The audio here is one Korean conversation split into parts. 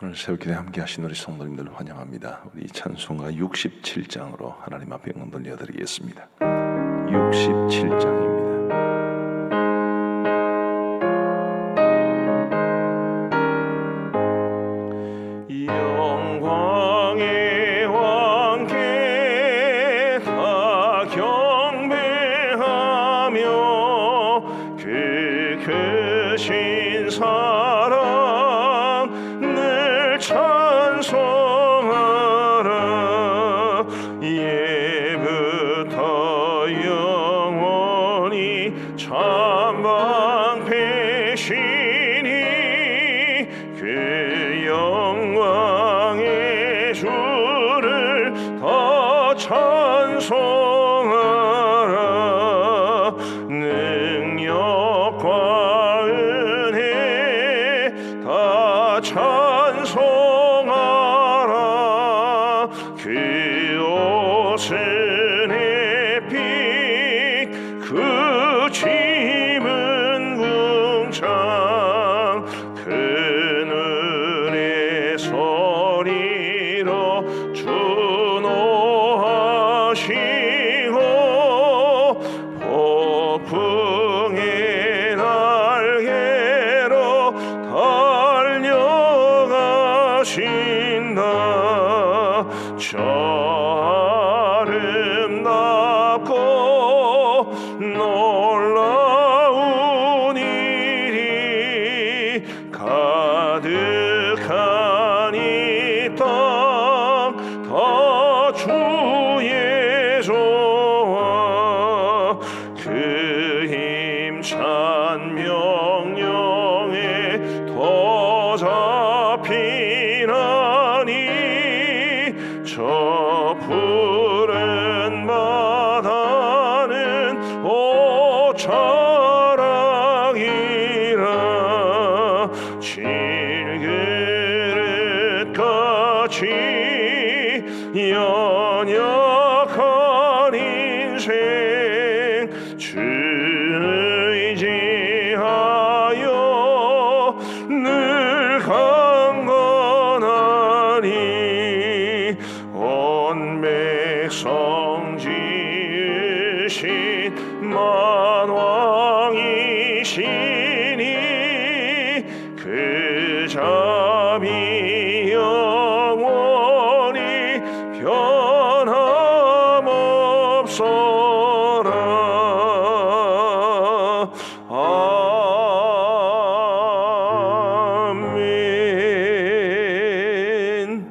오늘 새벽기도에 함께 하신 우리 성도님들 환영합니다. 우리 찬송가 67장으로 하나님 앞에 영광 돌려드리겠습니다. 67장입니다. 영광의 왕께 다 경배하며 그 크신 사랑 찬송하라. 예부터 영원히 참방패시니 그 영광의 주를 더 찬송하라. 능력과 은혜 다 찬송하라. 그 옷은 햇빛 그 짐은 궁창 그늘의 소리로 준호하시고 폭풍의 날개로 달려가신다. 저 아름답고 놀라운 일이 가득한 이 땅 다 주의 조화 그 힘찬 명령에 더 잡히나니 저 푸른 바다는 옷자락이라. 질그릇같이 연약한 인생 주 의지하여 늘 강건하니 온 백성 지으신 만왕이시니 그 자비 영원히 변함없어라. 아멘.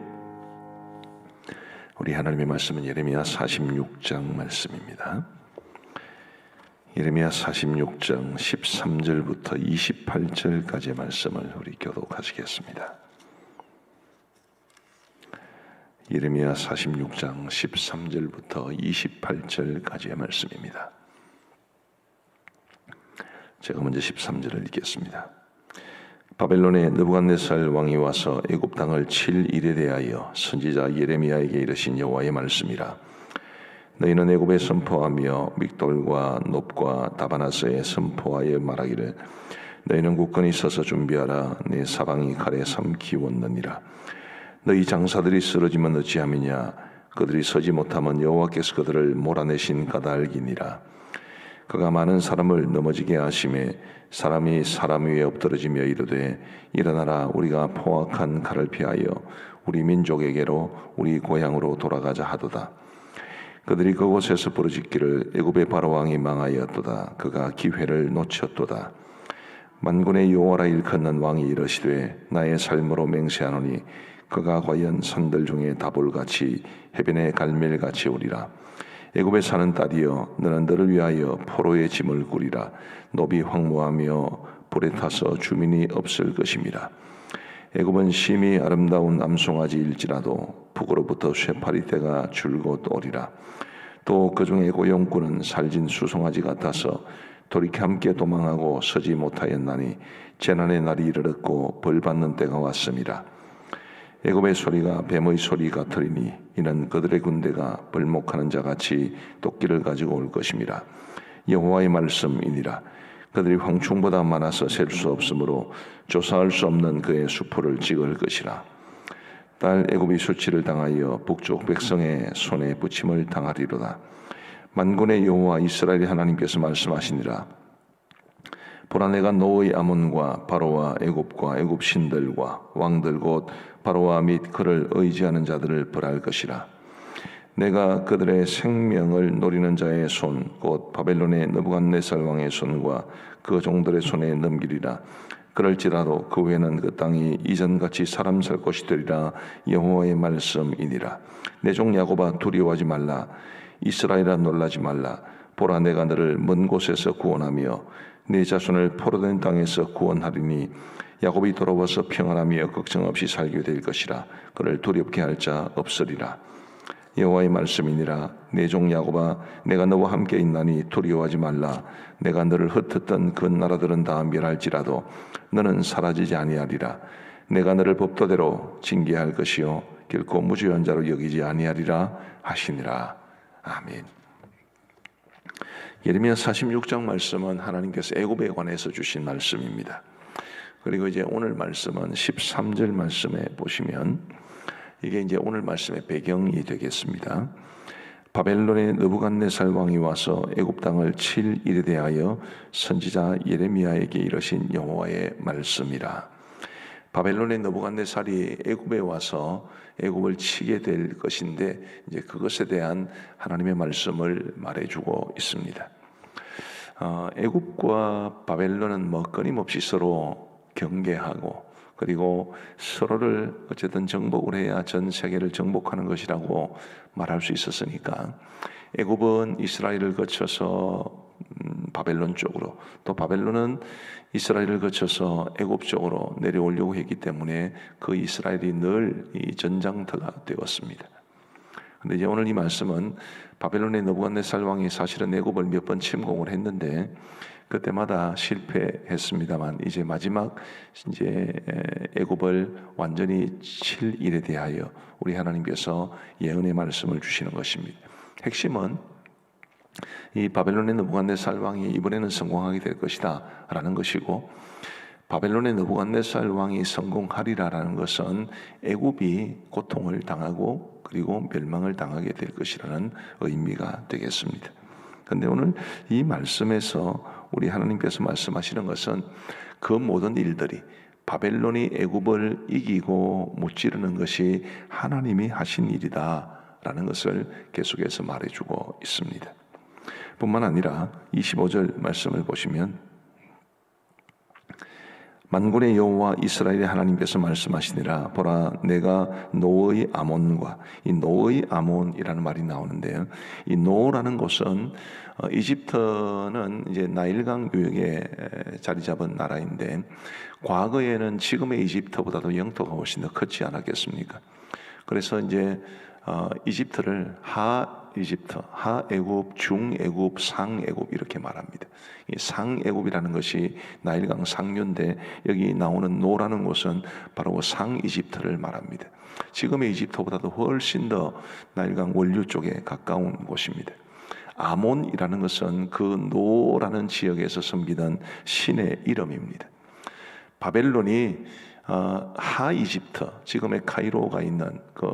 우리 하나님의 말씀은 예레미야 46장 말씀입니다. 예레미야 46장 13절부터 28절까지의 말씀을 우리 교독하시겠습니다. 예레미야 46장 13절부터 28절까지의 말씀입니다. 제가 먼저 13절을 읽겠습니다. 바벨론의 느부갓네살 왕이 와서 애굽 땅을 칠 일에 대하여 선지자 예레미야에게 이르신 여호와의 말씀이라. 너희는 애굽에 선포하며 믹돌과 놉과 다바나스에 선포하여 말하기를 너희는 굳건히 서서 준비하라. 내 사방이 칼에 삼키웠느니라. 너희 장사들이 쓰러지면 어찌함이냐. 그들이 서지 못하면 여호와께서 그들을 몰아내신 까닭이니라. 그가 많은 사람을 넘어지게 하심에 사람이 사람 위에 엎드러지며 이르되 일어나라. 우리가 포악한 칼을 피하여 우리 민족에게로 우리 고향으로 돌아가자 하도다. 그들이 그곳에서 부르짖기를 애굽의 바로 왕이 망하였도다. 그가 기회를 놓쳤도다. 만군의 여호와라 일컫는 왕이 이르시되 나의 삶으로 맹세하노니 그가 과연 산들 중에 다볼같이 해변의 갈멜같이 오리라. 애굽에 사는 딸이여 너는 너를 위하여 포로의 짐을 꾸리라. 노비 황무하며 불에 타서 주민이 없을 것임이라. 애굽은 심히 아름다운 암송아지일지라도 북으로부터 쇠파리떼가 줄곧 오리라. 또 그중에 고용꾼은 살진 수송아지 같아서 돌이켜 함께 도망하고 서지 못하였나니 재난의 날이 이르렀고 벌받는 때가 왔음이라. 애굽의 소리가 뱀의 소리 같으리니 이는 그들의 군대가 벌목하는 자같이 도끼를 가지고 올 것임이라. 여호와의 말씀이니라. 그들이 황충보다 많아서 셀 수 없으므로 조사할 수 없는 그의 수풀을 찍을 것이라. 딸 애굽이 수치를 당하여 북쪽 백성의 손에 붙임을 당하리로다. 만군의 여호와 이스라엘의 하나님께서 말씀하시니라. 보라, 내가 노의 아몬과 바로와 애굽과 애굽 신들과 왕들 곧 바로와 및 그를 의지하는 자들을 벌할 것이라. 내가 그들의 생명을 노리는 자의 손 곧 바벨론의 느부갓네살 왕의 손과 그 종들의 손에 넘기리라. 그럴지라도 그 후에는 그 땅이 이전같이 사람 살 곳이 되리라. 여호와의 말씀이니라. 내 종 야곱아, 두려워하지 말라. 이스라엘아, 놀라지 말라. 보라, 내가 너를 먼 곳에서 구원하며 네 자손을 포로된 땅에서 구원하리니 야곱이 돌아와서 평안하며 걱정 없이 살게 될 것이라. 그를 두렵게 할 자 없으리라. 여호와의 말씀이니라. 내 종 야곱아, 내가 너와 함께 있나니 두려워하지 말라. 내가 너를 흩었던 그 나라들은 다 멸할지라도 너는 사라지지 아니하리라. 내가 너를 법도대로 징계할 것이요 결코 무죄한 자로 여기지 아니하리라 하시니라. 아멘. 예레미야 46장 말씀은 하나님께서 애굽에 관해서 주신 말씀입니다. 그리고 이제 오늘 말씀은 13절 말씀에 보시면 이게 이제 오늘 말씀의 배경이 되겠습니다. 바벨론의 느부갓네살 왕이 와서 애굽 땅을 칠 일에 대하여 선지자 예레미야에게 이르신 여호와의 말씀이라. 바벨론의 느부갓네살이 애굽에 와서 애굽을 치게 될 것인데 이제 그것에 대한 하나님의 말씀을 말해주고 있습니다. 애굽과 바벨론은 뭐 끊임없이 서로 경계하고 그리고 서로를 어쨌든 정복을 해야 전 세계를 정복하는 것이라고 말할 수 있었으니까 애굽은 이스라엘을 거쳐서 바벨론 쪽으로, 또 바벨론은 이스라엘을 거쳐서 애굽 쪽으로 내려오려고 했기 때문에 그 이스라엘이 늘 이 전장터가 되었습니다. 그런데 이제 오늘 이 말씀은 바벨론의 느부갓네살 왕이 사실은 애굽을 몇 번 침공을 했는데 그때마다 실패했습니다만 이제 마지막 이제 애굽을 완전히 칠 일에 대하여 우리 하나님께서 예언의 말씀을 주시는 것입니다. 핵심은 이 바벨론의 느부갓네살 왕이 이번에는 성공하게 될 것이다라는 것이고, 바벨론의 느부갓네살 왕이 성공하리라라는 것은 애굽이 고통을 당하고 그리고 멸망을 당하게 될 것이라는 의미가 되겠습니다. 그런데 오늘 이 말씀에서 우리 하나님께서 말씀하시는 것은 그 모든 일들이 바벨론이 애굽을 이기고 무찌르는 것이 하나님이 하신 일이다라는 것을 계속해서 말해주고 있습니다. 뿐만 아니라 25절 말씀을 보시면 만군의 여호와 이스라엘의 하나님께서 말씀하시니라. 보라, 내가 노의 아몬과, 이 노의 아몬이라는 말이 나오는데요. 이 노라는 곳은 이집트는 이제 나일강 유역에 자리 잡은 나라인데 과거에는 지금의 이집트보다도 영토가 훨씬 더 컸지 않았겠습니까? 그래서 이제 이집트를 이집트, 하애굽, 중애굽, 상애굽 이렇게 말합니다. 이 상애굽이라는 것이 나일강 상류인데 여기 나오는 노라는 곳은 바로 상이집트를 말합니다. 지금의 이집트보다도 훨씬 더 나일강 원류 쪽에 가까운 곳입니다. 아몬이라는 것은 그 노라는 지역에서 섬기던 신의 이름입니다. 바벨론이 하이집트, 지금의 카이로가 있는 그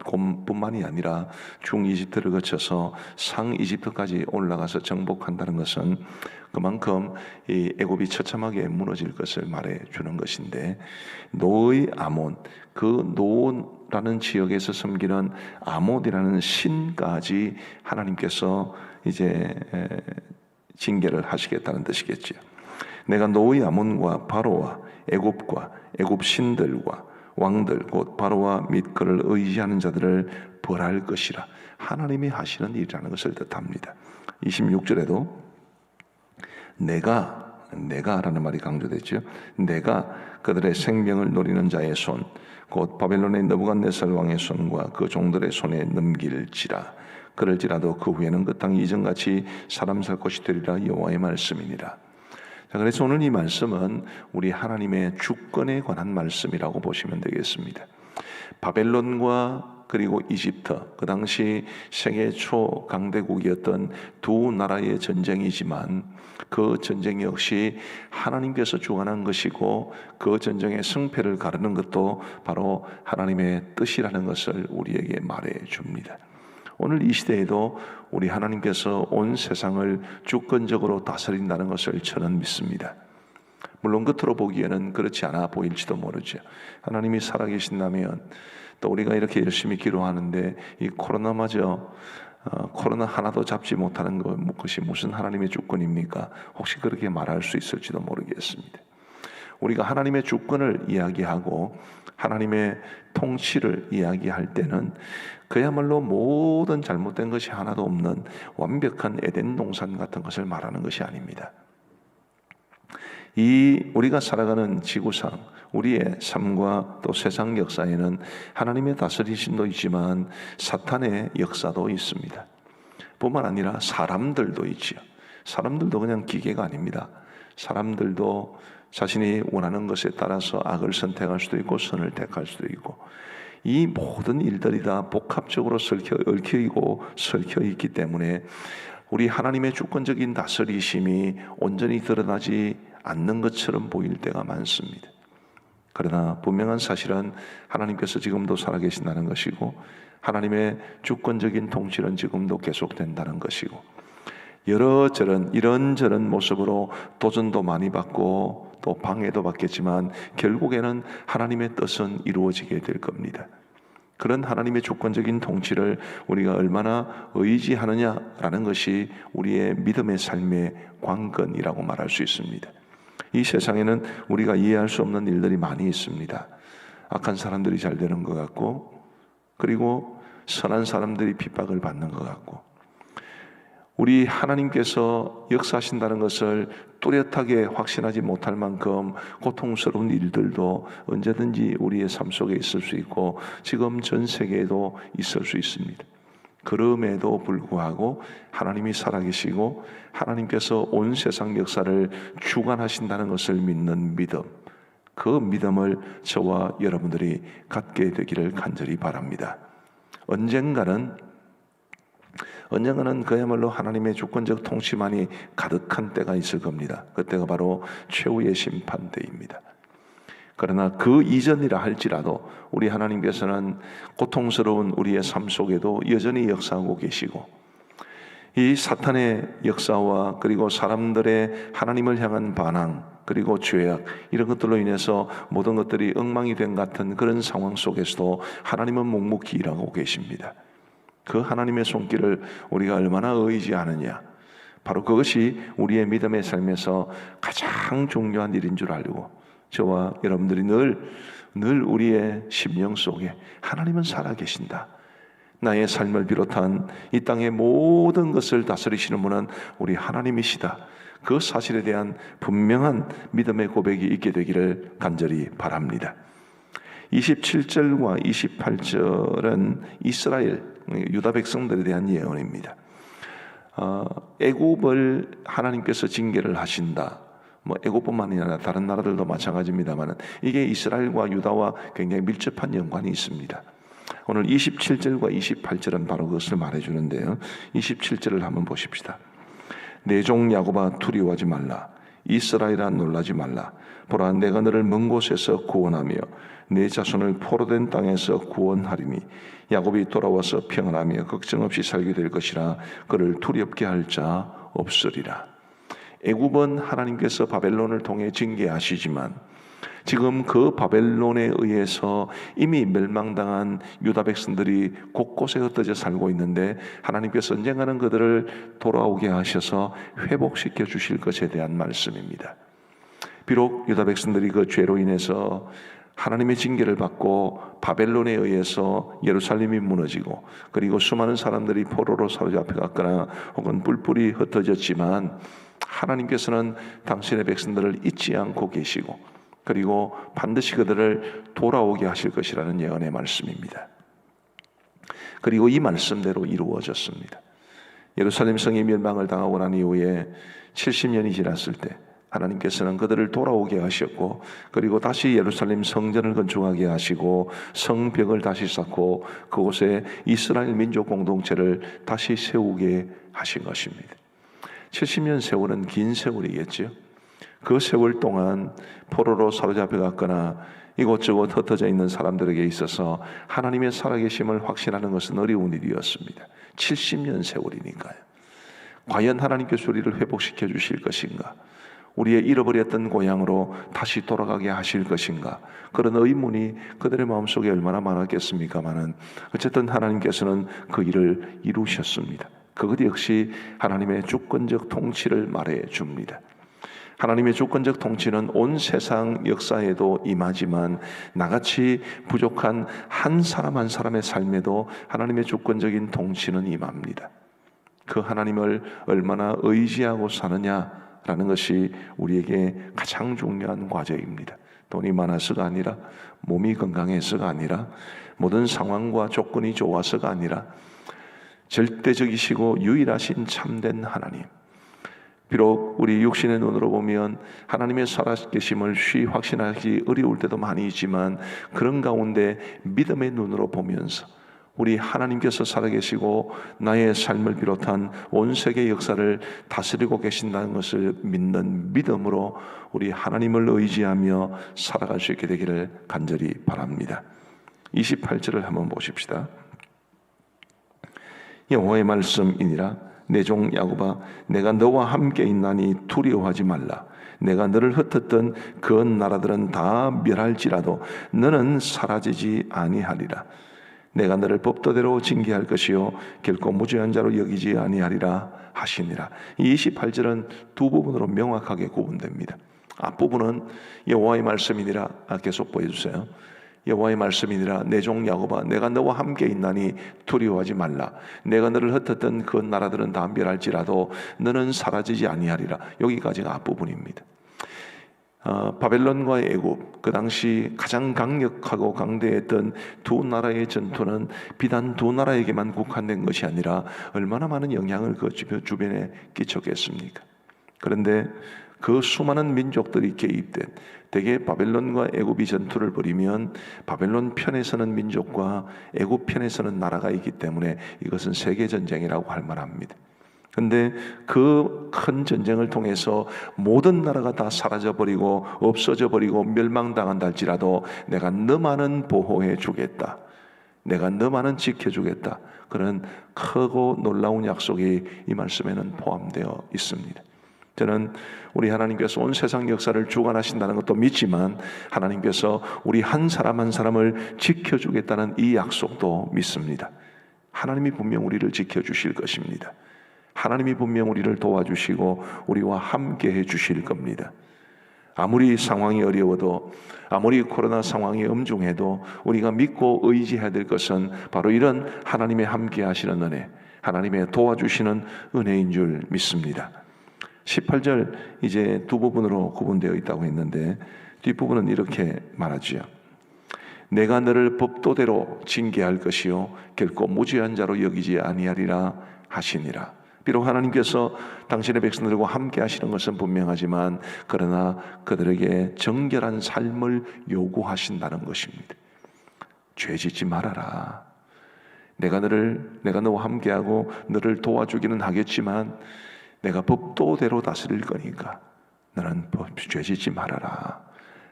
곳뿐만이 아니라 중이집트를 거쳐서 상이집트까지 올라가서 정복한다는 것은 그만큼 이 애굽이 처참하게 무너질 것을 말해주는 것인데, 노의 아몬, 그 노라는 지역에서 섬기는 아몬이라는 신까지 하나님께서 이제 징계를 하시겠다는 뜻이겠죠. 내가 노의 아몬과 바로와 애굽과 애굽 신들과 왕들 곧 바로와 및 그를 의지하는 자들을 벌할 것이라. 하나님이 하시는 일이라는 것을 뜻합니다. 26절에도 내가라는 말이 강조됐죠. 내가 그들의 생명을 노리는 자의 손 곧 바벨론의 느부갓네살 왕의 손과 그 종들의 손에 넘길지라. 그럴지라도 그 후에는 그 땅이 이전같이 사람 살 곳이 되리라. 여호와의 말씀이니라. 자, 그래서 오늘 이 말씀은 우리 하나님의 주권에 관한 말씀이라고 보시면 되겠습니다. 바벨론과 그리고 이집트, 그 당시 세계 초강대국이었던 두 나라의 전쟁이지만 그 전쟁 역시 하나님께서 주관한 것이고 그 전쟁의 승패를 가르는 것도 바로 하나님의 뜻이라는 것을 우리에게 말해 줍니다. 오늘 이 시대에도 우리 하나님께서 온 세상을 주권적으로 다스린다는 것을 저는 믿습니다. 물론 겉으로 보기에는 그렇지 않아 보일지도 모르죠. 하나님이 살아계신다면 또 우리가 이렇게 열심히 기도하는데 이 코로나마저 코로나 하나도 잡지 못하는 것이 무슨 하나님의 주권입니까? 혹시 그렇게 말할 수 있을지도 모르겠습니다. 우리가 하나님의 주권을 이야기하고 하나님의 통치를 이야기할 때는 그야말로 모든 잘못된 것이 하나도 없는 완벽한 에덴 동산 같은 것을 말하는 것이 아닙니다. 이 우리가 살아가는 지구상 우리의 삶과 또 세상 역사에는 하나님의 다스리심도 있지만 사탄의 역사도 있습니다. 뿐만 아니라 사람들도 있지요. 사람들도 그냥 기계가 아닙니다. 사람들도 자신이 원하는 것에 따라서 악을 선택할 수도 있고 선을 택할 수도 있고 이 모든 일들이 다 복합적으로 얽혀있고 설켜 있기 때문에 우리 하나님의 주권적인 다스리심이 온전히 드러나지 않는 것처럼 보일 때가 많습니다. 그러나 분명한 사실은 하나님께서 지금도 살아계신다는 것이고 하나님의 주권적인 통치는 지금도 계속된다는 것이고 이런저런 모습으로 도전도 많이 받고 또 방해도 받겠지만 결국에는 하나님의 뜻은 이루어지게 될 겁니다. 그런 하나님의 주권적인 통치를 우리가 얼마나 의지하느냐라는 것이 우리의 믿음의 삶의 관건이라고 말할 수 있습니다. 이 세상에는 우리가 이해할 수 없는 일들이 많이 있습니다. 악한 사람들이 잘 되는 것 같고 그리고 선한 사람들이 핍박을 받는 것 같고 우리 하나님께서 역사하신다는 것을 뚜렷하게 확신하지 못할 만큼 고통스러운 일들도 언제든지 우리의 삶 속에 있을 수 있고 지금 전 세계에도 있을 수 있습니다. 그럼에도 불구하고 하나님이 살아계시고 하나님께서 온 세상 역사를 주관하신다는 것을 믿는 믿음, 그 믿음을 저와 여러분들이 갖게 되기를 간절히 바랍니다. 언젠가는 그야말로 하나님의 주권적 통치만이 가득한 때가 있을 겁니다. 그때가 바로 최후의 심판 때입니다. 그러나 그 이전이라 할지라도 우리 하나님께서는 고통스러운 우리의 삶 속에도 여전히 역사하고 계시고 이 사탄의 역사와 그리고 사람들의 하나님을 향한 반항 그리고 죄악 이런 것들로 인해서 모든 것들이 엉망이 된 같은 그런 상황 속에서도 하나님은 묵묵히 일하고 계십니다. 그 하나님의 손길을 우리가 얼마나 의지하느냐, 바로 그것이 우리의 믿음의 삶에서 가장 중요한 일인 줄 알고 저와 여러분들이 늘 우리의 심령 속에 하나님은 살아계신다, 나의 삶을 비롯한 이 땅의 모든 것을 다스리시는 분은 우리 하나님이시다, 그 사실에 대한 분명한 믿음의 고백이 있게 되기를 간절히 바랍니다. 27절과 28절은 이스라엘 유다 백성들에 대한 예언입니다. 애굽을 하나님께서 징계를 하신다. 애굽뿐만 아니라 다른 나라들도 마찬가지입니다만 이게 이스라엘과 유다와 굉장히 밀접한 연관이 있습니다. 오늘 27절과 28절은 바로 그것을 말해주는데요. 27절을 한번 보십시다. 내 종 야곱아 두려워하지 말라. 이스라엘아 놀라지 말라. 보라 내가 너를 먼 곳에서 구원하며 내 자손을 포로된 땅에서 구원하리니 야곱이 돌아와서 평안하며 걱정 없이 살게 될 것이라. 그를 두렵게 할 자 없으리라. 애굽은 하나님께서 바벨론을 통해 징계하시지만 지금 그 바벨론에 의해서 이미 멸망당한 유다 백성들이 곳곳에 흩어져 살고 있는데 하나님께서 언젠가는 그들을 돌아오게 하셔서 회복시켜 주실 것에 대한 말씀입니다. 비록 유다 백성들이 그 죄로 인해서 하나님의 징계를 받고 바벨론에 의해서 예루살렘이 무너지고 그리고 수많은 사람들이 포로로 사로잡혀갔거나 혹은 뿔뿔이 흩어졌지만 하나님께서는 당신의 백성들을 잊지 않고 계시고 그리고 반드시 그들을 돌아오게 하실 것이라는 예언의 말씀입니다. 그리고 이 말씀대로 이루어졌습니다. 예루살렘 성이 멸망을 당하고 난 이후에 70년이 지났을 때 하나님께서는 그들을 돌아오게 하셨고, 그리고 다시 예루살렘 성전을 건축하게 하시고 성벽을 다시 쌓고 그곳에 이스라엘 민족 공동체를 다시 세우게 하신 것입니다. 70년 세월은 긴 세월이겠죠. 그 세월 동안 포로로 사로잡혀갔거나 이곳저곳 흩어져 있는 사람들에게 있어서 하나님의 살아계심을 확신하는 것은 어려운 일이었습니다. 70년 세월이니까요. 과연 하나님께서 우리를 회복시켜 주실 것인가? 우리의 잃어버렸던 고향으로 다시 돌아가게 하실 것인가? 그런 의문이 그들의 마음속에 얼마나 많았겠습니까마는 어쨌든 하나님께서는 그 일을 이루셨습니다. 그것 역시 하나님의 주권적 통치를 말해 줍니다. 하나님의 주권적 통치는 온 세상 역사에도 임하지만 나같이 부족한 한 사람 한 사람의 삶에도 하나님의 주권적인 통치는 임합니다. 그 하나님을 얼마나 의지하고 사느냐라는 것이 우리에게 가장 중요한 과제입니다. 돈이 많아서가 아니라, 몸이 건강해서가 아니라, 모든 상황과 조건이 좋아서가 아니라 절대적이시고 유일하신 참된 하나님, 비록 우리 육신의 눈으로 보면 하나님의 살아계심을 쉬이 확신하기 어려울 때도 많이 있지만 그런 가운데 믿음의 눈으로 보면서 우리 하나님께서 살아계시고 나의 삶을 비롯한 온 세계 역사를 다스리고 계신다는 것을 믿는 믿음으로 우리 하나님을 의지하며 살아갈 수 있게 되기를 간절히 바랍니다. 28절을 한번 보십시다. 여호와의 말씀이니라. 내 종 야곱아, 내가 너와 함께 있나니 두려워하지 말라. 내가 너를 흩었던 그 나라들은 다 멸할지라도 너는 사라지지 아니하리라. 내가 너를 법도대로 징계할 것이요 결코 무죄한 자로 여기지 아니하리라 하시니라. 이 28절은 두 부분으로 명확하게 구분됩니다. 앞부분은 여호와의 말씀이니라. 계속 보여주세요. 여호와의 말씀이니라. 내 종 야곱아, 내가 너와 함께 있나니 두려워하지 말라. 내가 너를 흩었던 그 나라들은 다 멸할지라도 너는 사라지지 아니하리라. 여기까지가 앞부분입니다. 바벨론과 애굽, 그 당시 가장 강력하고 강대했던 두 나라의 전투는 비단 두 나라에게만 국한된 것이 아니라 얼마나 많은 영향을 그 주변에 끼쳤겠습니까? 그런데 그 수많은 민족들이 개입된, 대개 바벨론과 애굽이 전투를 벌이면 바벨론 편에서는 민족과 애굽 편에서는 나라가 있기 때문에 이것은 세계전쟁이라고 할 만합니다. 그런데 그 큰 전쟁을 통해서 모든 나라가 다 사라져버리고 없어져버리고 멸망당한다 할지라도 내가 너만은 보호해 주겠다, 내가 너만은 지켜주겠다, 그런 크고 놀라운 약속이 이 말씀에는 포함되어 있습니다. 저는 우리 하나님께서 온 세상 역사를 주관하신다는 것도 믿지만 하나님께서 우리 한 사람 한 사람을 지켜주겠다는 이 약속도 믿습니다. 하나님이 분명 우리를 지켜주실 것입니다. 하나님이 분명 우리를 도와주시고 우리와 함께 해주실 겁니다. 아무리 상황이 어려워도, 아무리 코로나 상황이 엄중해도 우리가 믿고 의지해야 될 것은 바로 이런 하나님의 함께 하시는 은혜, 하나님의 도와주시는 은혜인 줄 믿습니다. 18절 이제 두 부분으로 구분되어 있다고 했는데 뒷부분은 이렇게 말하지요. 내가 너를 법도대로 징계할 것이요 결코 무죄한 자로 여기지 아니하리라 하시니라. 비록 하나님께서 당신의 백성들과 함께 하시는 것은 분명하지만 그러나 그들에게 정결한 삶을 요구하신다는 것입니다. 죄 짓지 말아라. 내가 너와 함께하고 너를 도와주기는 하겠지만 내가 법도대로 다스릴 거니까 너는 죄 짓지 말아라.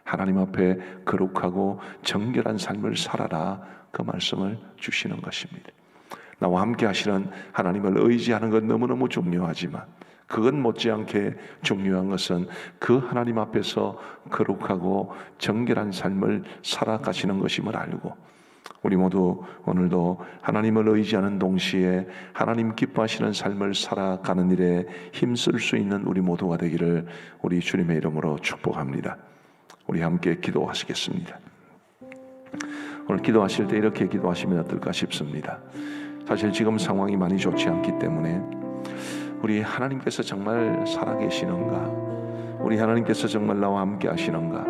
하나님 앞에 거룩하고 정결한 삶을 살아라. 그 말씀을 주시는 것입니다. 나와 함께 하시는 하나님을 의지하는 건 너무너무 중요하지만 그건 못지않게 중요한 것은 그 하나님 앞에서 거룩하고 정결한 삶을 살아가시는 것임을 알고 우리 모두 오늘도 하나님을 의지하는 동시에 하나님 기뻐하시는 삶을 살아가는 일에 힘쓸 수 있는 우리 모두가 되기를 우리 주님의 이름으로 축복합니다. 우리 함께 기도하시겠습니다. 오늘 기도하실 때 이렇게 기도하시면 어떨까 싶습니다. 사실 지금 상황이 많이 좋지 않기 때문에 우리 하나님께서 정말 살아계시는가? 우리 하나님께서 정말 나와 함께 하시는가?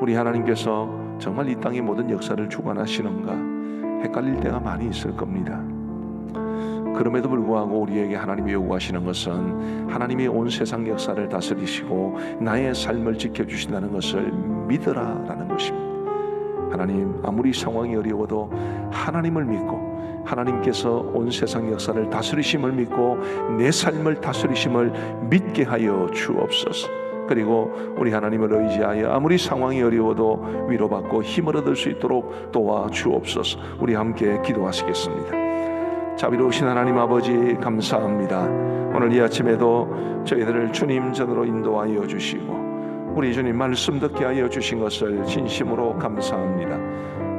우리 하나님께서 정말 이 땅의 모든 역사를 주관하시는가? 헷갈릴 때가 많이 있을 겁니다. 그럼에도 불구하고 우리에게 하나님이 요구하시는 것은 하나님이 온 세상 역사를 다스리시고 나의 삶을 지켜주신다는 것을 믿으라라는 것입니다. 하나님, 아무리 상황이 어려워도 하나님을 믿고 하나님께서 온 세상 역사를 다스리심을 믿고 내 삶을 다스리심을 믿게 하여 주옵소서. 그리고 우리 하나님을 의지하여 아무리 상황이 어려워도 위로받고 힘을 얻을 수 있도록 도와주옵소서. 우리 함께 기도하시겠습니다. 자비로우신 하나님 아버지, 감사합니다. 오늘 이 아침에도 저희들을 주님 전으로 인도하여 주시고 우리 주님 말씀 듣게 하여 주신 것을 진심으로 감사합니다.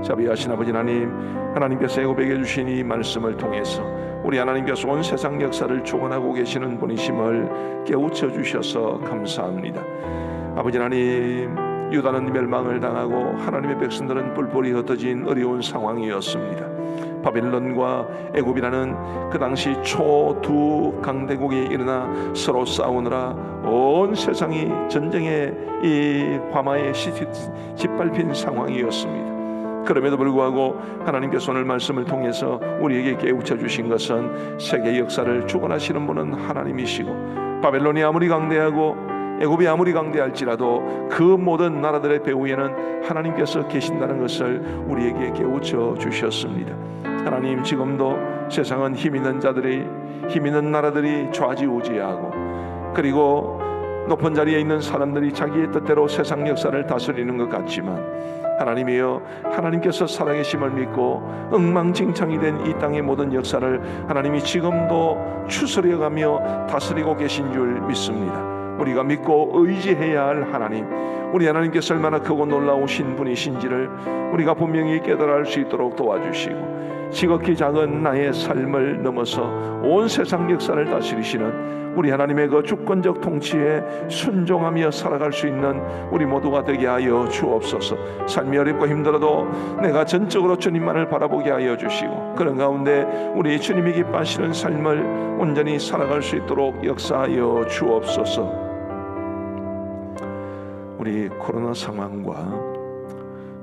자비하신 아버지 하나님, 하나님께서 애굽에게 주신 이 말씀을 통해서 우리 하나님께서 온 세상 역사를 주관하고 계시는 분이심을 깨우쳐 주셔서 감사합니다. 아버지 하나님, 유다는 멸망을 당하고 하나님의 백성들은 뿔뿔이 흩어진 어려운 상황이었습니다. 바벨론과 애굽이라는 그 당시 두 강대국이 일어나 서로 싸우느라 온 세상이 전쟁의 이 화마에 짓밟힌 상황이었습니다. 그럼에도 불구하고 하나님께서 오늘 말씀을 통해서 우리에게 깨우쳐 주신 것은 세계 역사를 주관하시는 분은 하나님이시고 바벨론이 아무리 강대하고 애굽이 아무리 강대할지라도 그 모든 나라들의 배후에는 하나님께서 계신다는 것을 우리에게 깨우쳐 주셨습니다. 하나님, 지금도 세상은 힘 있는 나라들이 좌지우지하고 그리고 높은 자리에 있는 사람들이 자기의 뜻대로 세상 역사를 다스리는 것 같지만 하나님이여, 하나님께서 살아계심을 믿고 엉망진창이 된 이 땅의 모든 역사를 하나님이 지금도 추스려가며 다스리고 계신 줄 믿습니다. 우리가 믿고 의지해야 할 하나님, 우리 하나님께서 얼마나 크고 놀라우신 분이신지를 우리가 분명히 깨달아 알 수 있도록 도와주시고 지극히 작은 나의 삶을 넘어서 온 세상 역사를 다스리시는 우리 하나님의 그 주권적 통치에 순종하며 살아갈 수 있는 우리 모두가 되게 하여 주옵소서. 삶이 어렵고 힘들어도 내가 전적으로 주님만을 바라보게 하여 주시고 그런 가운데 우리 주님이 기뻐하시는 삶을 온전히 살아갈 수 있도록 역사하여 주옵소서. 우리 코로나 상황과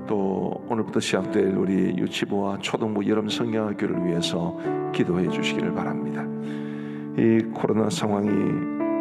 또 오늘부터 시작될 우리 유치부와 초등부 여름 성경학교를 위해서 기도해 주시기를 바랍니다. 이 코로나 상황이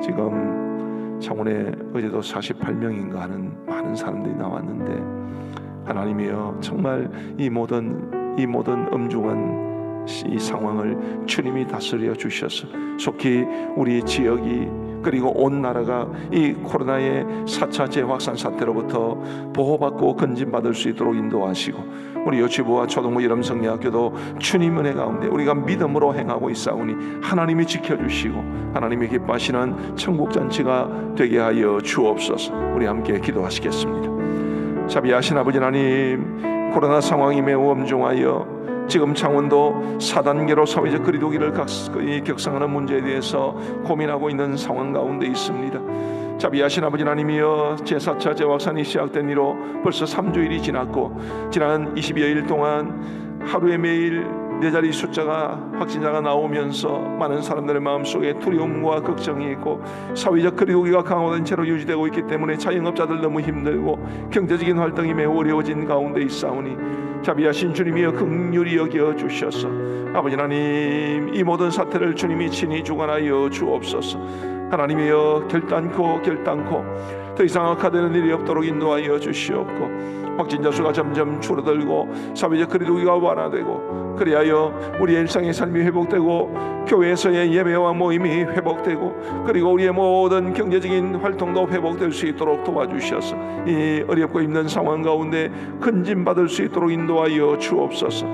지금 창원에 어제도 48명인가 하는 많은 사람들이 나왔는데 하나님이여, 정말 이 모든 엄중한 이 상황을 주님이 다스려 주셔서 속히 우리 지역이 그리고 온 나라가 이 코로나의 4차 재확산 사태로부터 보호받고 건진받을 수 있도록 인도하시고 우리 유치부와 초등부 여름성경학교도 주님 은혜 가운데 우리가 믿음으로 행하고 있사오니 하나님이 지켜주시고 하나님이 기뻐하시는 천국잔치가 되게 하여 주옵소서. 우리 함께 기도하시겠습니다. 자비하신 아버지 하나님, 코로나 상황이 매우 엄중하여 지금 창원도 4단계로 사회적 거리두기를 격상하는 문제에 대해서 고민하고 있는 상황 가운데 있습니다. 자비하신 아버지 하나님이여, 제4차 재확산이 시작된 이로 벌써 3주일이 지났고 지난 20여일 동안 하루에 매일 4자리 숫자가 확진자가 나오면서 많은 사람들의 마음속에 두려움과 걱정이 있고 사회적 거리두기가 강화된 채로 유지되고 있기 때문에 자영업자들 너무 힘들고 경제적인 활동이 매우 어려워진 가운데 있사오니 자비하신 주님이여, 긍휼히 여겨 주셔서 아버지 하나님, 이 모든 사태를 주님이 친히 주관하여 주옵소서. 하나님이여, 결단코 더 이상 악화되는 일이 없도록 인도하여 주시옵고 확진자 수가 점점 줄어들고 사회적 거리두기가 완화되고 그리하여 우리의 일상의 삶이 회복되고 교회에서의 예배와 모임이 회복되고 그리고 우리의 모든 경제적인 활동도 회복될 수 있도록 도와주셔서 이 어렵고 힘든 상황 가운데 건진받을 수 있도록 인도하여 주옵소서.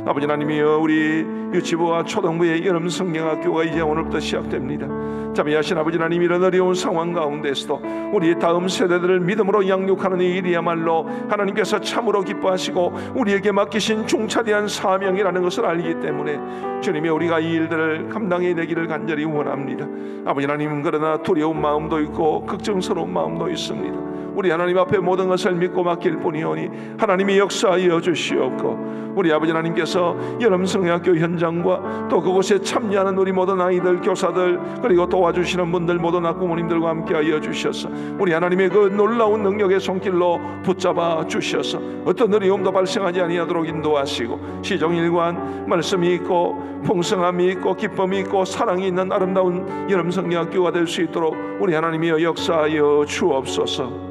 아버지 하나님이여, 우리 유치부와 초등부의 여름 성경학교가 이제 오늘부터 시작됩니다. 자비하신 아버지 하나님, 이런 어려운 상황 가운데서도 우리의 다음 세대들을 믿음으로 양육하는 이 일이야말로 하나님께서 참으로 기뻐하시고 우리에게 맡기신 중차대한 사명이라는 것을 알기 때문에 주님이 우리가 이 일들을 감당해내기를 간절히 원합니다. 아버지 하나님, 그러나 두려운 마음도 있고 걱정스러운 마음도 있습니다. 우리 하나님 앞에 모든 것을 믿고 맡길 뿐이오니 하나님이 역사하여 주시옵고 우리 아버지 하나님께서 여름성경학교 현장과 또 그곳에 참여하는 우리 모든 아이들, 교사들, 그리고 도와주시는 분들 모든 학부모님들과 함께하여 주셔서 우리 하나님의 그 놀라운 능력의 손길로 붙잡아 주셔서 어떤 어려움도 발생하지 아니하도록 인도하시고 시종일관 말씀이 있고 풍성함이 있고 기쁨이 있고 사랑이 있는 아름다운 여름성경학교가 될 수 있도록 우리 하나님이여 역사하여 주옵소서.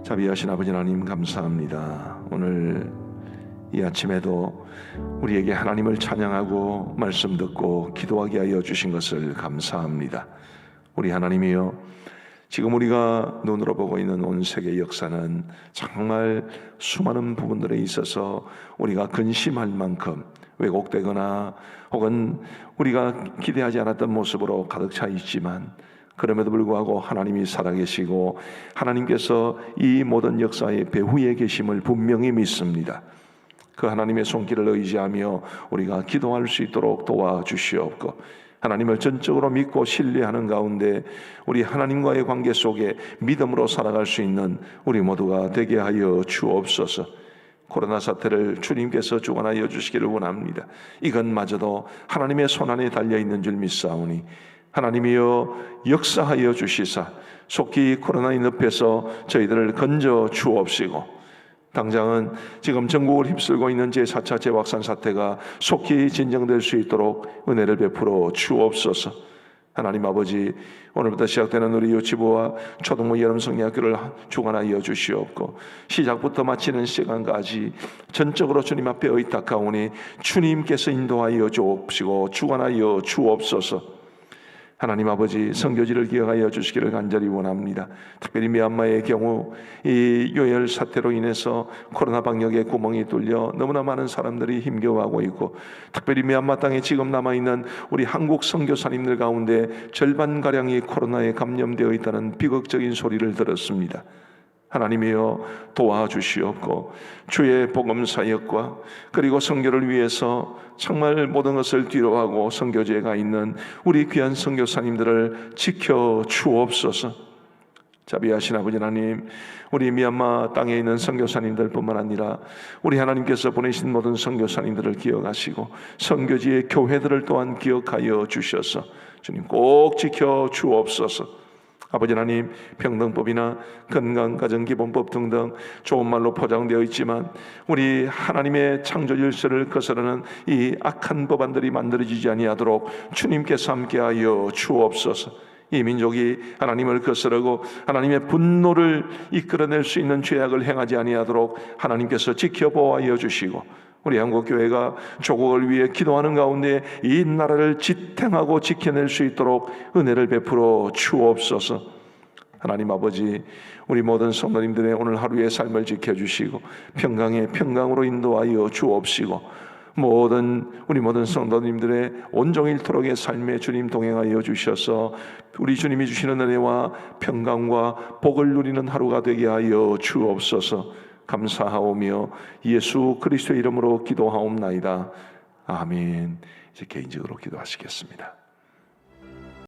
자비하신 아버지 하나님 감사합니다. 오늘 이 아침에도 우리에게 하나님을 찬양하고 말씀 듣고 기도하게 하여 주신 것을 감사합니다. 우리 하나님이여, 지금 우리가 눈으로 보고 있는 온 세계 역사는 정말 수많은 부분들에 있어서 우리가 근심할 만큼 왜곡되거나 혹은 우리가 기대하지 않았던 모습으로 가득 차 있지만, 그럼에도 불구하고 하나님이 살아계시고 하나님께서 이 모든 역사의 배후에 계심을 분명히 믿습니다. 그 하나님의 손길을 의지하며 우리가 기도할 수 있도록 도와주시옵고, 하나님을 전적으로 믿고 신뢰하는 가운데 우리 하나님과의 관계 속에 믿음으로 살아갈 수 있는 우리 모두가 되게 하여 주옵소서. 코로나 사태를 주님께서 주관하여 주시기를 원합니다. 이것마저도 하나님의 손안에 달려있는 줄 믿사오니 하나님이여 역사하여 주시사 속히 코로나의 늪에서 저희들을 건져 주옵시고, 당장은 지금 전국을 휩쓸고 있는 제4차 재확산 사태가 속히 진정될 수 있도록 은혜를 베풀어 주옵소서. 하나님 아버지, 오늘부터 시작되는 우리 유치부와 초등부 여름성경학교를 주관하여 주시옵고 시작부터 마치는 시간까지 전적으로 주님 앞에 의탁하오니 주님께서 인도하여 주옵시고 주관하여 주옵소서. 하나님 아버지, 선교지를 기억하여 주시기를 간절히 원합니다. 특별히 미얀마의 경우 이 요열 사태로 인해서 코로나 방역의 구멍이 뚫려 너무나 많은 사람들이 힘겨워하고 있고, 특별히 미얀마 땅에 지금 남아있는 우리 한국 선교사님들 가운데 절반가량이 코로나에 감염되어 있다는 비극적인 소리를 들었습니다. 하나님이여 도와주시옵고 주의 복음 사역과 그리고 선교를 위해서 정말 모든 것을 뒤로하고 선교지에 가 있는 우리 귀한 선교사님들을 지켜 주옵소서. 자비하신 아버지 하나님, 우리 미얀마 땅에 있는 선교사님들 뿐만 아니라 우리 하나님께서 보내신 모든 선교사님들을 기억하시고 선교지의 교회들을 또한 기억하여 주셔서 주님 꼭 지켜 주옵소서. 아버지 하나님, 평등법이나 건강가정기본법 등등 좋은 말로 포장되어 있지만 우리 하나님의 창조 질서를 거스르는 이 악한 법안들이 만들어지지 아니하도록 주님께서 함께하여 주옵소서. 이 민족이 하나님을 거스르고 하나님의 분노를 이끌어낼 수 있는 죄악을 행하지 아니하도록 하나님께서 지켜보아여 주시고, 우리 한국교회가 조국을 위해 기도하는 가운데 이 나라를 지탱하고 지켜낼 수 있도록 은혜를 베풀어 주옵소서. 하나님 아버지, 우리 모든 성도님들의 오늘 하루의 삶을 지켜주시고 평강의 평강으로 인도하여 주옵시고, 우리 모든 성도님들의 온종일토록의 삶에 주님 동행하여 주셔서 우리 주님이 주시는 은혜와 평강과 복을 누리는 하루가 되게 하여 주옵소서. 감사하오며 예수 그리스도의 이름으로 기도하옵나이다. 아멘. 이제 개인적으로 기도하시겠습니다.